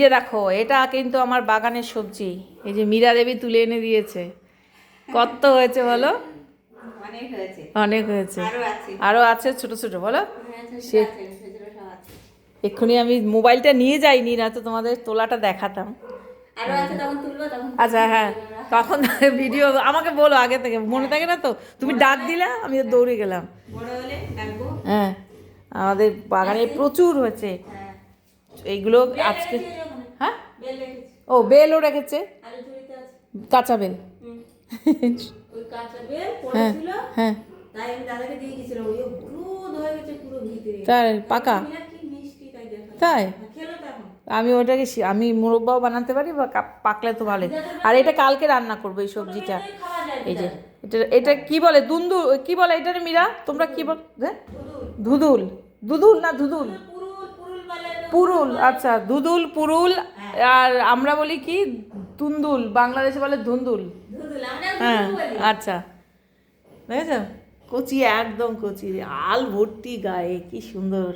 যে দেখো এটা কিন্তু আমার বাগানের সবজি, এই যে মীরা দেবী তুলে এনে দিয়েছে। কত হয়েছে বলো? অনেক হয়েছে, আরো আছে ছোট ছোট। বলো সে এক্ষুনি আমি মোবাইলটা নিয়ে যাইনি, না তো তোমাদের তোলাটা দেখাতাম। আচ্ছা হ্যাঁ, তখন ভিডিও আমাকে বলো আগে থেকে, মনে থাকে না তো? তুমি ডাক দিলে আমি দৌড়ে গেলাম। হ্যাঁ, আমাদের বাগানে প্রচুর হয়েছে এইগুলো আজকে। হ্যাঁ, ও বেলও রেখেছে, কাঁচা বেল। হ্যাঁ হ্যাঁ, তাই পাকা? তাই আমি ওটাকে আমি মুরব্বাও বানাতে পারি, বা পাকলে তো ভালোই। আর এটা কালকে রান্না করবো এই সবজিটা। এই যে এটা এটা কি বলে, দুন্দু কি বলে এটা মীরা, তোমরা কি বল? হ্যাঁ, ধুদুল। দুদুল না ধুদুল? পুরুল। আচ্ছা, দুদুল পুরুল। আর আমরা বলি কি তুন্দুল, বাংলাদেশে বলে ধুন্দুল। হ্যাঁ আচ্ছা, দেখেছ? কচি, একদম কচি, আল ভর্তি গায়ে, কি সুন্দর।